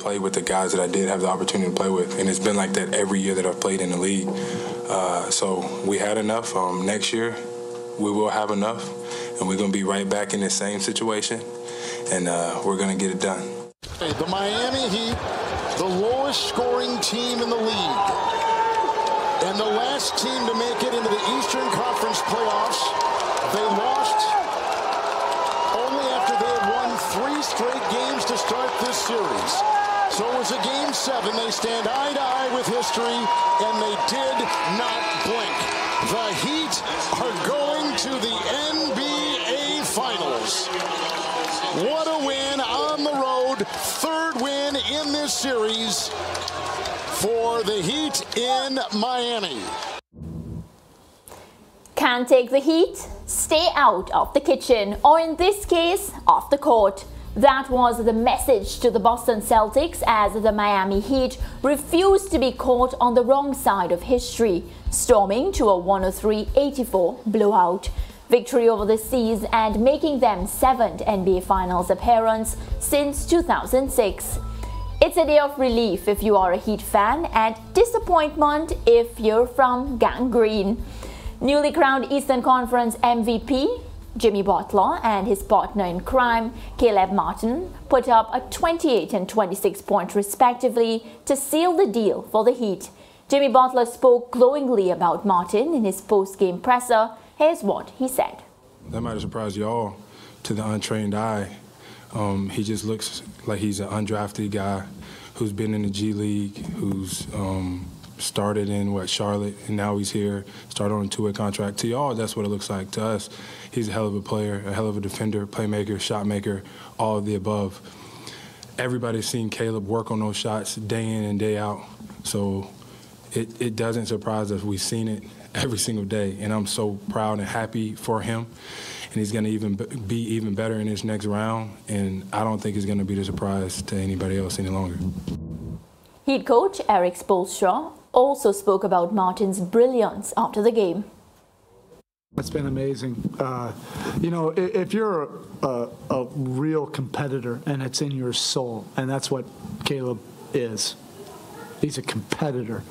play with the guys that I did have the opportunity to play with, and it's been like that every year that I've played in the league. So we had enough. Next year, we will have enough, and we're going to be right back in the same situation, and we're going to get it done. The Miami Heat, the lowest scoring team in the league, and the last team to make it into the Eastern Conference playoffs. They lost only after they had won 3 straight games to start this series. So it was a Game 7. They stand eye to eye with history, and they did not blink. The Heat are going to the NBA Finals. What a win on the road. 3rd win in this series for the Heat in Miami. Can't take the heat? Stay out of the kitchen, or in this case, off the court. That was the message to the Boston Celtics as the Miami Heat refused to be caught on the wrong side of history, storming to a 103-84 blowout. Victory over the Seas and making them 7th NBA Finals appearance since 2006. It's a day of relief if you are a Heat fan and disappointment if you're from Gang Green. Newly crowned Eastern Conference MVP Jimmy Butler and his partner in crime, Caleb Martin, put up a 28 and 26 point respectively to seal the deal for the Heat. Jimmy Butler spoke glowingly about Martin in his post-game presser. Here's what he said. That might have surprised you all to the untrained eye. He just looks like he's an undrafted guy who's been in the G League, who's started in, Charlotte, and now he's here, started on a 2-way contract. To y'all, that's what it looks like. To us, he's a hell of a player, a hell of a defender, playmaker, shot maker, all of the above. Everybody's seen Caleb work on those shots day in and day out, so it doesn't surprise us. We've seen it every single day, and I'm so proud and happy for him. And he's going to be even better in this next round, and I don't think it's going to be a surprise to anybody else any longer. Heat coach Eric Spoelstra also spoke about Martin's brilliance after the game. It's been amazing. You know, if you're a real competitor and it's in your soul, and that's what Caleb is. He's a competitor.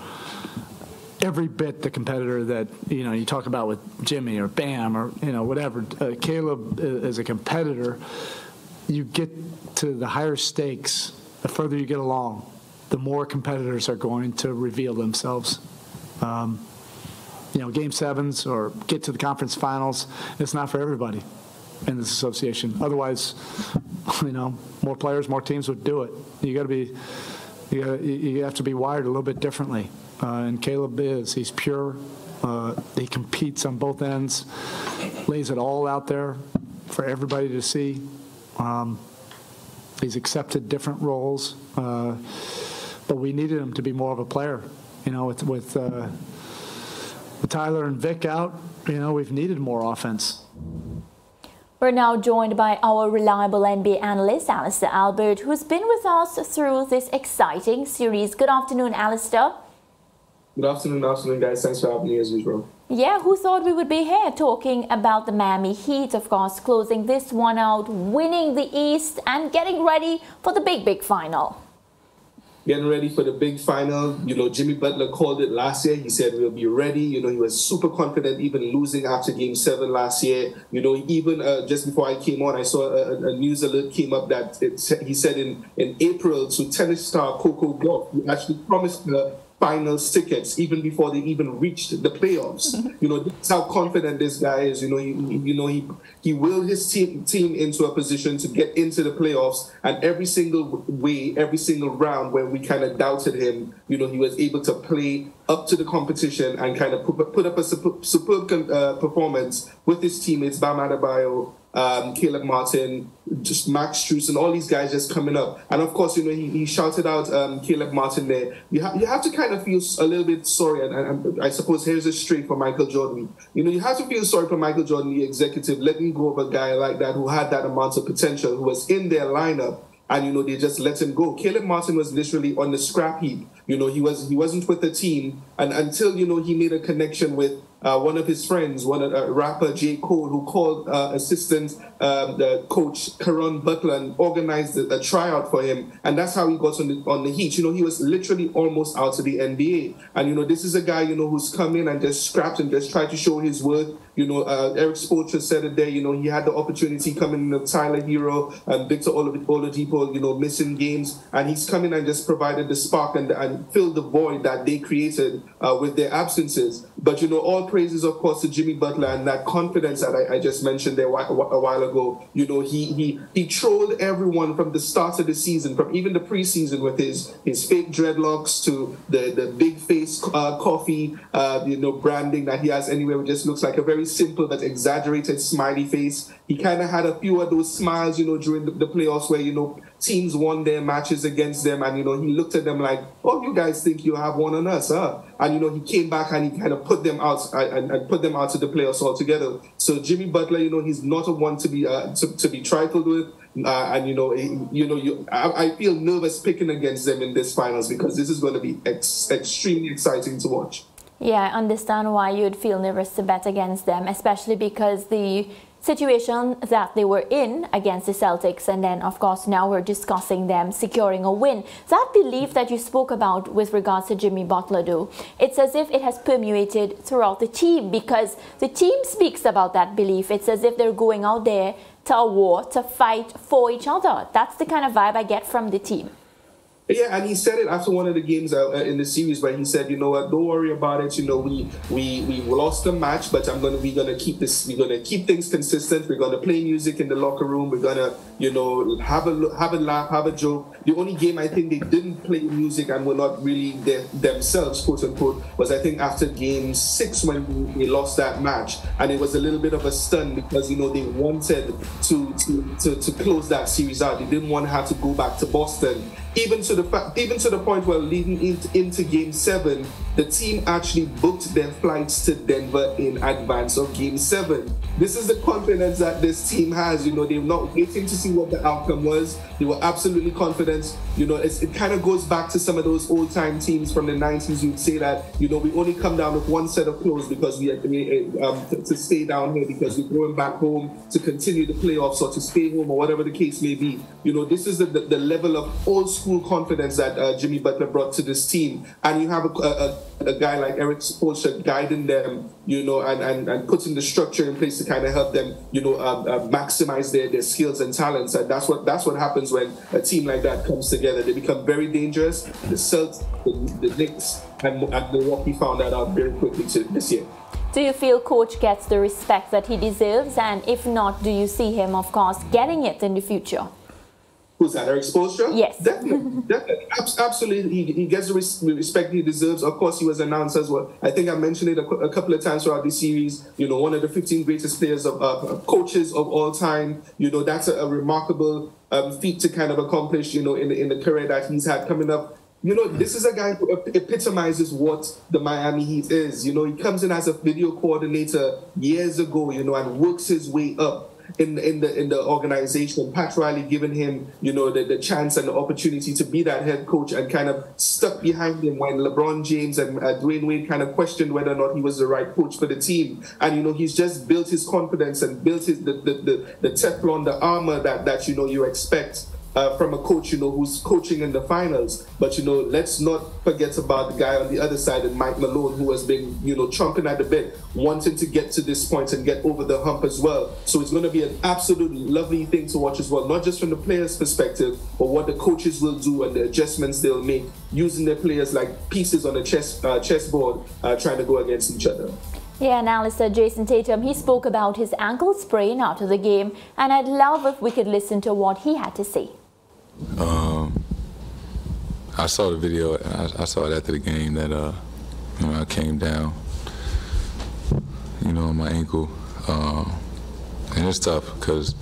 Every bit the competitor that, you know, you talk about with Jimmy or Bam or, you know, whatever. Caleb is a competitor. You get to the higher stakes, the further you get along, the more competitors are going to reveal themselves. You know, Game 7s or get to the conference finals, it's not for everybody in this association. Otherwise, you know, more players, more teams would do it. You have to be wired a little bit differently. And Caleb is. He's pure. He competes on both ends, lays it all out there for everybody to see. He's accepted different roles, but we needed him to be more of a player. You know, with Tyler and Vic out, you know, we've needed more offense. We're now joined by our reliable NBA analyst, Alister Albert, who's been with us through this exciting series. Good afternoon, Alister. Good afternoon, guys. Thanks for having me as usual. Yeah, who thought we would be here talking about the Miami Heat, of course, closing this one out, winning the East, and getting ready for the big final. Getting ready for the big final. You know, Jimmy Butler called it last year. He said we'll be ready. You know, he was super confident, even losing after Game 7 last year. You know, even just before I came on, I saw a news alert came up that he said in April to tennis star Coco Gauff, he actually promised the finals tickets even before they even reached the playoffs. You know, that's how confident this guy is. You know, he willed his team into a position to get into the playoffs, and every single round where we kind of doubted him, you know, he was able to play up to the competition and kind of put up a superb performance with his teammates, Bam Adebayo, Caleb Martin, just Max Strus, and all these guys just coming up. And of course, you know, he shouted out Caleb Martin there. You have to kind of feel a little bit sorry, and I suppose here's a straight for Michael Jordan. You know, you have to feel sorry for Michael Jordan, the executive, letting go of a guy like that who had that amount of potential, who was in their lineup, and, you know, they just let him go. Caleb Martin was literally on the scrap heap. You know, he wasn't with the team, and until, you know, he made a connection with one of his friends, rapper J. Cole, who called assistant the coach Caron Butler and organized a tryout for him, and that's how he got on the Heat. He was literally almost out of the NBA, and this is a guy who's come in and just scrapped and just tried to show his worth. Eric Spoelstra said it there. He had the opportunity coming in with Tyler Hero and Victor Oladipo, missing games, and he's come in and just provided the spark and filled the void that they created with their absences. But all praises, of course, to Jimmy Butler and that confidence that I just mentioned there a while ago. He trolled everyone from the start of the season, from even the preseason, with his fake dreadlocks to the big face coffee, branding that he has anywhere. It just looks like a very simple but exaggerated smiley face. He kind of had a few of those smiles, during the playoffs where, teams won their matches against them, and, he looked at them like, oh, you guys think you have one on us, huh? And, he came back and he kind of put them out and put them out of the playoffs altogether. So Jimmy Butler, he's not a one to be trifled with. I feel nervous picking against them in this finals because this is going to be extremely exciting to watch. Yeah, I understand why you'd feel nervous to bet against them, especially because the situation that they were in against the Celtics, and then of course now we're discussing them securing a win. That belief that you spoke about with regards to Jimmy Butler, though, it's as if it has permeated throughout the team, because the team speaks about that belief. It's as if they're going out there to a war, to fight for each other. That's the kind of vibe I get from the team. Yeah, and he said it after one of the games in the series, where he said, what, don't worry about it. We lost the match, but we're gonna keep things consistent. We're gonna play music in the locker room. We're gonna, have a laugh, have a joke. The only game I think they didn't play music and were not really themselves, quote unquote, was I think after game 6 when we lost that match, and it was a little bit of a stun because they wanted to close that series out. They didn't want to have to go back to Boston. Even to the point where leading into Game 7, the team actually booked their flights to Denver in advance of Game 7. This is the confidence that this team has. They're not waiting to see what the outcome was. They were absolutely confident. It kind of goes back to some of those old-time teams from the 90s. You'd say that, we only come down with one set of clothes because we to stay down here because we're going back home to continue the playoffs or to stay home or whatever the case may be. This is the level of old school confidence that Jimmy Butler brought to this team. And you have a guy like Eric Spoelstra guiding them, and putting the structure in place to kind of help them, maximize their skills and talents. And that's what happens when a team like that comes together. They become very dangerous. The Celtics, the Knicks, and Milwaukee found that out very quickly this year. Do you feel Coach gets the respect that he deserves? And if not, do you see him, of course, getting it in the future? Who's that, Eric Spoelstra? Yes. Definitely. Absolutely. He gets the respect he deserves. Of course, he was announced as well. I think I mentioned it a couple of times throughout the series. One of the 15 greatest players of coaches of all time. That's a remarkable feat to kind of accomplish, in the career that he's had coming up. This is a guy who epitomizes what the Miami Heat is. He comes in as a video coordinator years ago, and works his way up in the organization. Pat Riley giving him, the chance and the opportunity to be that head coach, and kind of stuck behind him when LeBron James and Dwayne Wade kind of questioned whether or not he was the right coach for the team. And he's just built his confidence and built his the Teflon, the armor that you expect from a coach, who's coaching in the finals. But, let's not forget about the guy on the other side, and Mike Malone, who has been, chomping at the bit, wanting to get to this point and get over the hump as well. So it's going to be an absolutely lovely thing to watch as well, not just from the players' perspective, but what the coaches will do and the adjustments they'll make, using their players like pieces on a chessboard, trying to go against each other. Yeah, and Alister, Jayson Tatum, he spoke about his ankle sprain after the game, and I'd love if we could listen to what he had to say. I saw the video. I saw it after the game that I came down, on my ankle, and it's tough because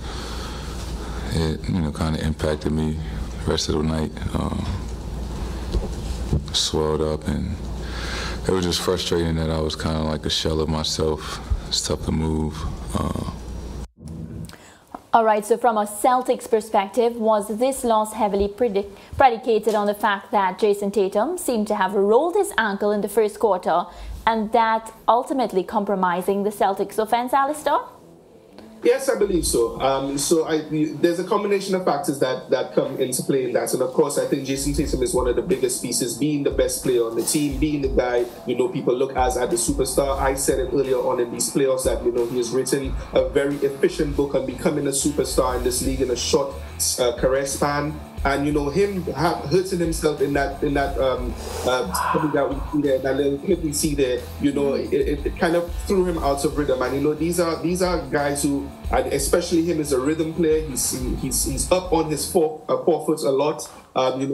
it kind of impacted me the rest of the night. Swelled up, and it was just frustrating that I was kind of like a shell of myself. It's tough to move. All right, so from a Celtics perspective, was this loss heavily predicated on the fact that Jayson Tatum seemed to have rolled his ankle in the first quarter and that ultimately compromising the Celtics offense, Alister? Yes, I believe so. There's a combination of factors that come into play in that. And of course, I think Jayson Tatum is one of the biggest pieces, being the best player on the team, being the guy, people look at the superstar. I said it earlier on in these playoffs that, he has written a very efficient book on becoming a superstar in this league in a short career span. And him hurting himself in that that we see there, that little clip we see there, it kind of threw him out of rhythm. And these are guys who, and especially him as a rhythm player, he's up on his forefoot a lot.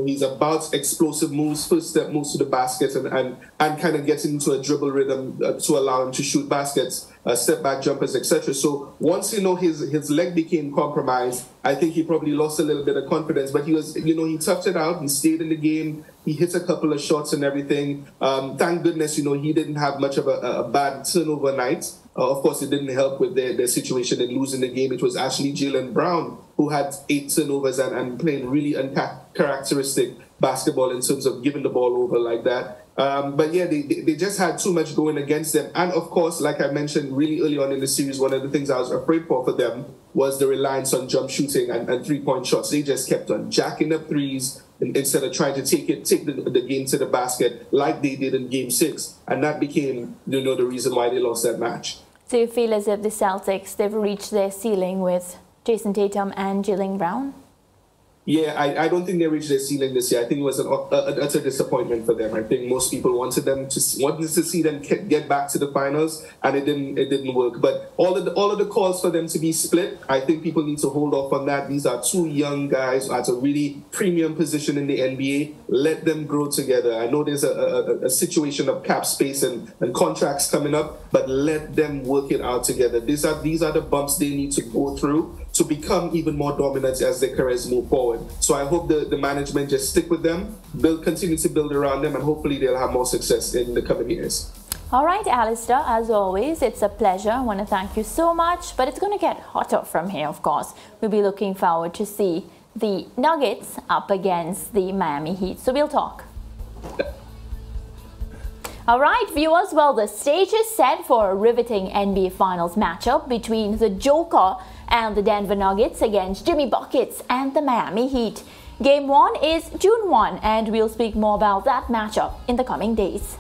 He's about explosive moves, first step moves to the basket, and kind of getting into a dribble rhythm to allow him to shoot baskets, step back jumpers, etc. So once his leg became compromised, I think he probably lost a little bit of confidence. But he was, he toughed it out. He stayed in the game. He hit a couple of shots and everything. Thank goodness, he didn't have much of a bad turnover night. Of course, it didn't help with their situation in losing the game. It was actually Jaylen Brown who had 8 turnovers and playing really uncharacteristic basketball in terms of giving the ball over like that. But yeah, they just had too much going against them. And of course, like I mentioned really early on in the series, one of the things I was afraid for them was the reliance on jump shooting and three-point shots. They just kept on jacking up threes instead of trying to take the game to the basket like they did in Game 6. And that became, the reason why they lost that match. So you feel as if the Celtics, they've reached their ceiling with Jayson Tatum and Jaylen Brown? Yeah, I don't think they reached their ceiling this year. I think it was an utter disappointment for them. I think most people wanted to see them get back to the finals, and it didn't work. But all of the calls for them to be split, I think people need to hold off on that. These are 2 young guys at a really premium position in the NBA. Let them grow together. I know there's a situation of cap space and contracts coming up, but let them work it out together. These are the bumps they need to go through to become even more dominant as their careers move forward. So I hope the management just stick with them, continue to build around them, and hopefully they'll have more success in the coming years. All right, Alister, as always, it's a pleasure. I want to thank you so much, but it's going to get hotter from here, of course. We'll be looking forward to see the Nuggets up against the Miami Heat. So we'll talk. All right, viewers, well, the stage is set for a riveting NBA Finals matchup between the Joker and the Denver Nuggets against Jimmy Buckets and the Miami Heat. Game 1 is June 1, and we'll speak more about that matchup in the coming days.